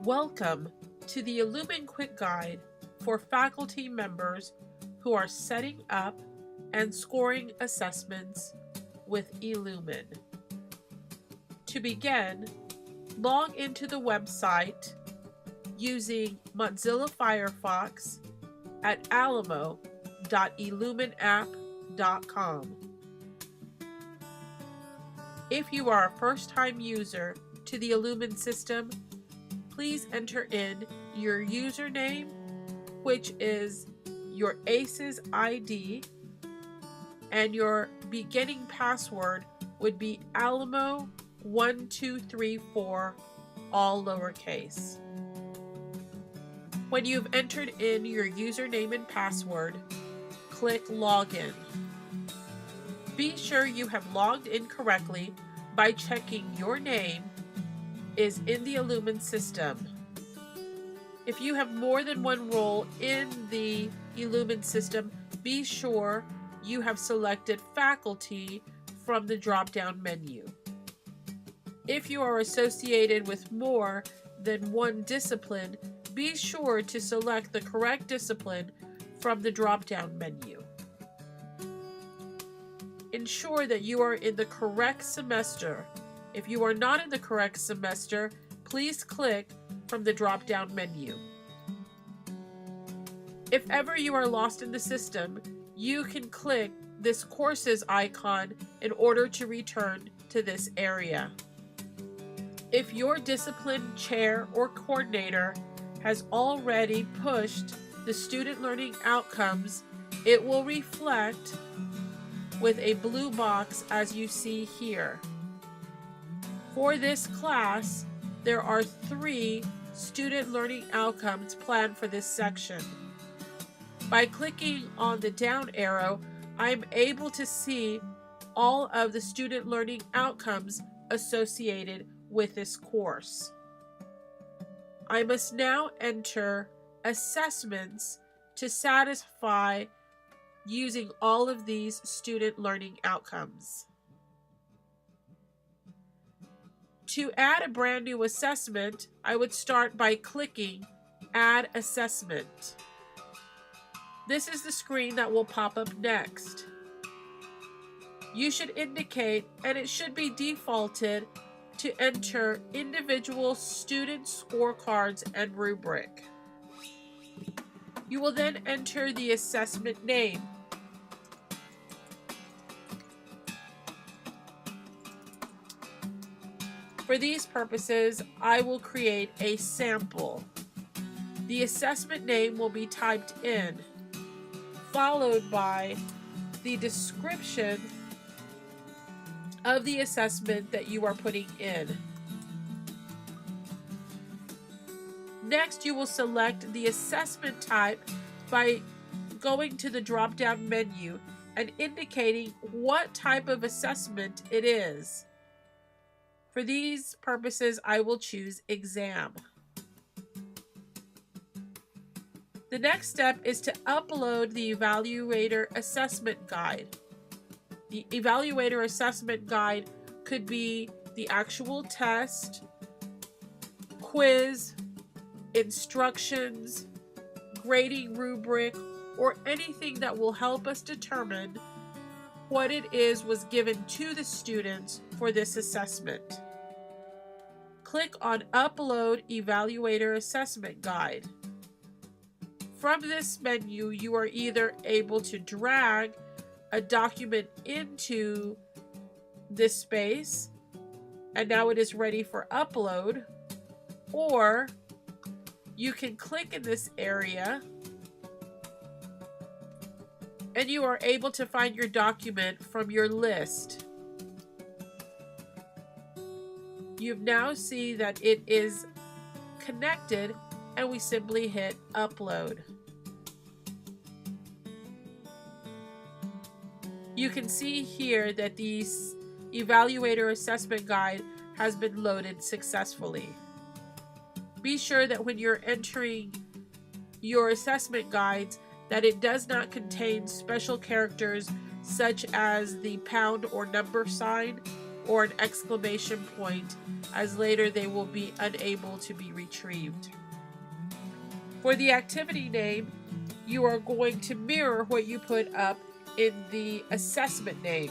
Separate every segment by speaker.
Speaker 1: Welcome to the eLmuen Quick Guide for faculty members who are setting up and scoring assessments with eLmuen. To begin, log into the website using Mozilla Firefox at alamo.elumenapp.com. If you are a first-time user to the eLmuen system, please enter in your username, which is your ACES ID, and your beginning password would be Alamo1234, all lowercase. When you've entered in your username and password, click Login. Be sure you have logged in correctly by checking your name is in the eLmuen system. If you have more than one role in the eLmuen system, be sure you have selected faculty from the drop-down menu. If you are associated with more than one discipline, be sure to select the correct discipline from the drop-down menu. Ensure that you are in the correct semester. If you are not in the correct semester, please click from the drop-down menu. If ever you are lost in the system, you can click this courses icon in order to return to this area. If your discipline chair or coordinator has already pushed the student learning outcomes, it will reflect with a blue box as you see here. For this class, there are 3 student learning outcomes planned for this section. By clicking on the down arrow, I am able to see all of the student learning outcomes associated with this course. I must now enter assessments to satisfy using all of these student learning outcomes. To add a brand new assessment, I would start by clicking Add Assessment. This is the screen that will pop up next. You should indicate, and it should be defaulted, to enter individual student scorecards and rubric. You will then enter the assessment name. For these purposes, I will create a sample. The assessment name will be typed in, followed by the description of the assessment that you are putting in. Next, you will select the assessment type by going to the drop-down menu and indicating what type of assessment it is. For these purposes, I will choose exam. The next step is to upload the evaluator assessment guide. The evaluator assessment guide could be the actual test, quiz, instructions, grading rubric, or anything that will help us determine what it was given to the students for this assessment. Click on Upload Evaluator Assessment Guide. From this menu, you are either able to drag a document into this space, and now it is ready for upload, or you can click in this area and you are able to find your document from your list. You now see that it is connected, and we simply hit upload. You can see here that the evaluator assessment guide has been loaded successfully. Be sure that when you're entering your assessment guides that it does not contain special characters such as the pound or number sign or an exclamation point, as later they will be unable to be retrieved. For the activity name, you are going to mirror what you put up in the assessment name.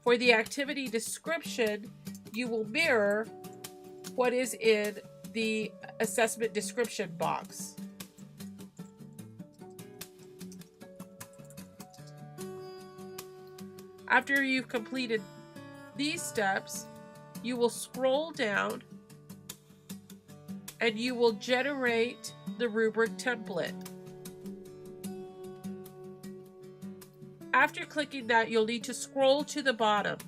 Speaker 1: For the activity description, you will mirror what is in the assessment description box. After you've completed these steps, you will scroll down and you will generate the rubric template. After clicking that, you'll need to scroll to the bottom.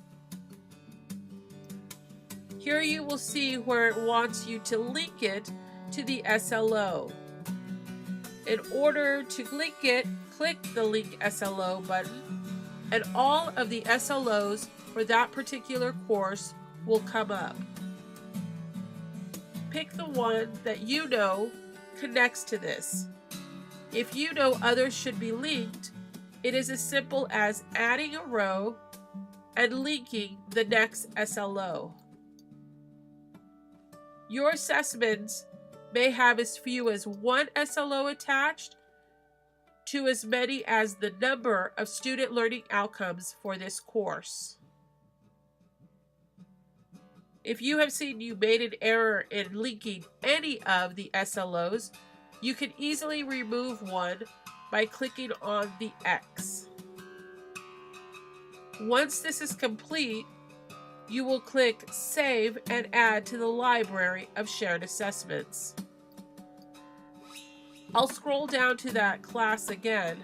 Speaker 1: Here you will see where it wants you to link it to the SLO. In order to link it, click the Link SLO button, and all of the SLOs for that particular course will come up. Pick the one that you know connects to this. If you know others should be linked, it is as simple as adding a row and linking the next SLO. Your assessments may have as few as one SLO attached to as many as the number of student learning outcomes for this course. If you have seen you made an error in linking any of the SLOs, you can easily remove one by clicking on the X. Once this is complete, you will click Save and Add to the library of shared assessments. I'll scroll down to that class again.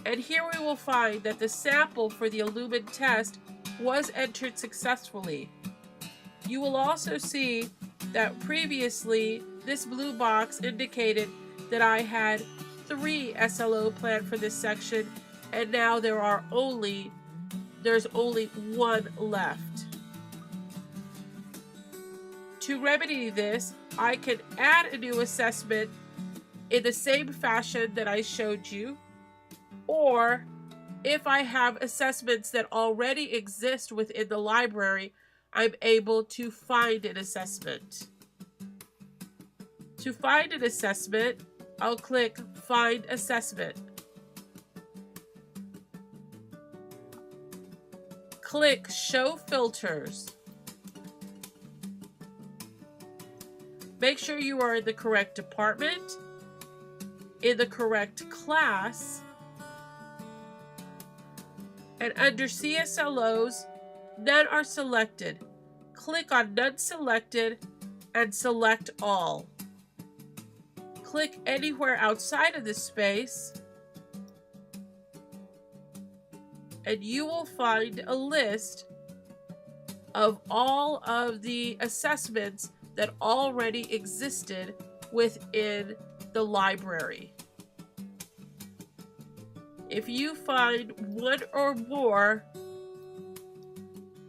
Speaker 1: And here we will find that the sample for the eLmuen test was entered successfully. You will also see that previously this blue box indicated that I had 3 SLO planned for this section, and now there's only 1 left. To remedy this, I can add a new assessment in the same fashion that I showed you, or if I have assessments that already exist within the library, I'm able to find an assessment. To find an assessment, I'll click Find Assessment. Click Show Filters. Make sure you are in the correct department, in the correct class, and under CSLOs, none are selected. Click on None Selected and select All. Click anywhere outside of this space, and you will find a list of all of the assessments that already existed within the library. If you find one or more,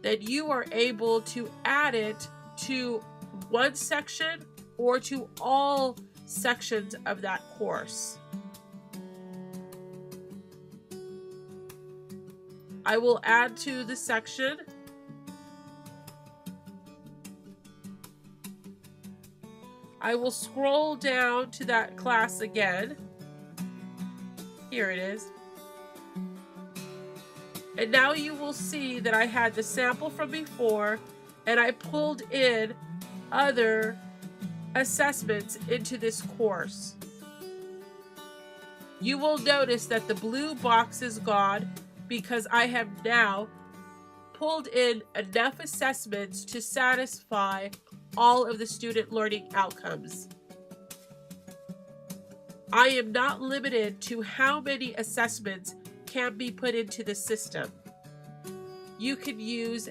Speaker 1: then you are able to add it to one section or to all sections of that course. I will add to the section. I will scroll down to that class again. Here it is. And now you will see that I had the sample from before, and I pulled in other assessments into this course. You will notice that the blue box is gone because I have now pulled in enough assessments to satisfy all of the student learning outcomes. I am not limited to how many assessments can be put into the system. You can use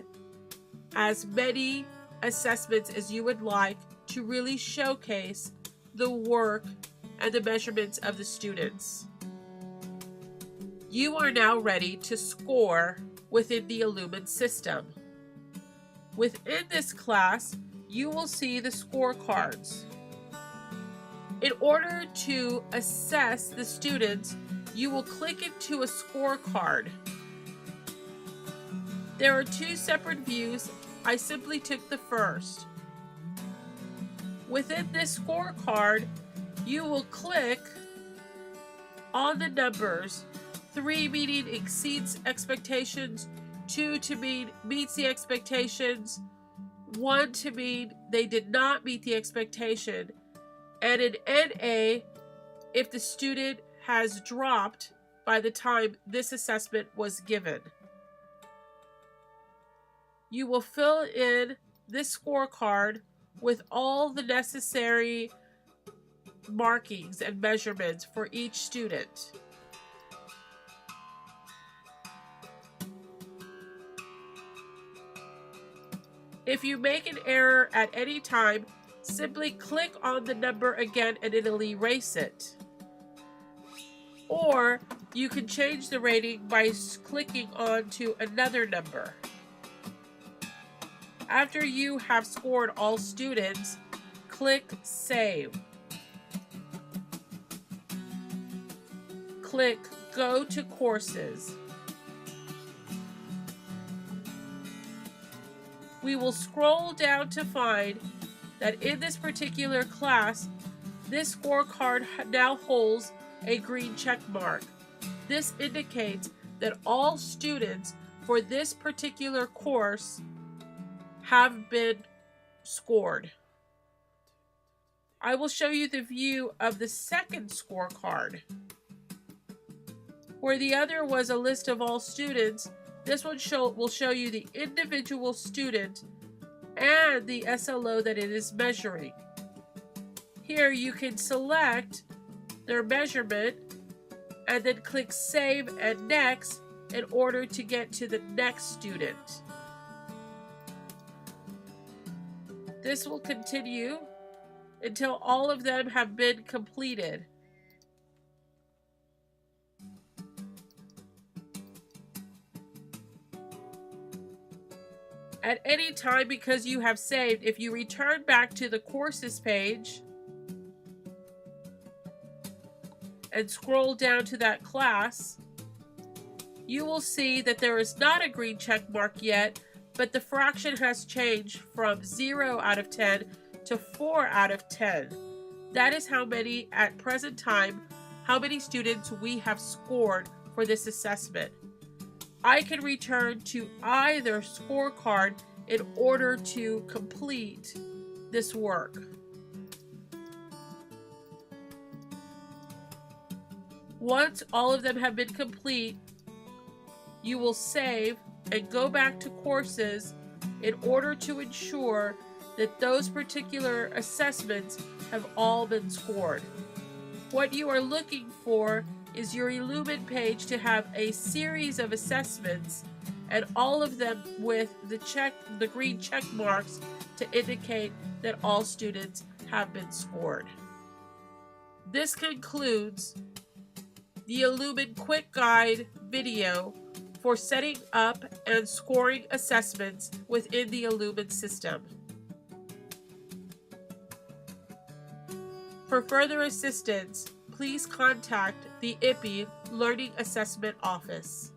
Speaker 1: as many assessments as you would like to really showcase the work and the measurements of the students. You are now ready to score within the eLmuen system. Within this class, you will see the scorecards. In order to assess the students, you will click into a scorecard. There are two separate views. I simply took the first. Within this scorecard, you will click on the numbers, 3 meaning exceeds expectations, 2 to mean meets the expectations, 1 to mean they did not meet the expectation, and an NA if the student has dropped by the time this assessment was given. You will fill in this scorecard with all the necessary markings and measurements for each student. If you make an error at any time, simply click on the number again and it'll erase it. Or you can change the rating by clicking on to another number. After you have scored all students, click Save. Click Go to Courses. We will scroll down to find that in this particular class, this scorecard now holds a green check mark. This indicates that all students for this particular course have been scored. I will show you the view of the second scorecard. Where the other was a list of all students, this one will show you the individual student and the SLO that it is measuring. Here you can select their measurement and then click Save and Next in order to get to the next student. This will continue until all of them have been completed. At any time, because you have saved, if you return back to the courses page and scroll down to that class, you will see that there is not a green check mark yet, but the fraction has changed from 0 out of 10 to 4 out of 10. That is how many, at present time, how many students we have scored for this assessment. I can return to either scorecard in order to complete this work. Once all of them have been complete, you will save and go back to courses in order to ensure that those particular assessments have all been scored. What you are looking for is your eLmuen page to have a series of assessments and all of them with the green check marks to indicate that all students have been scored. This concludes the eLmuen quick guide video for setting up and scoring assessments within the eLmuen system. For further assistance, please contact the IPI Learning Assessment Office.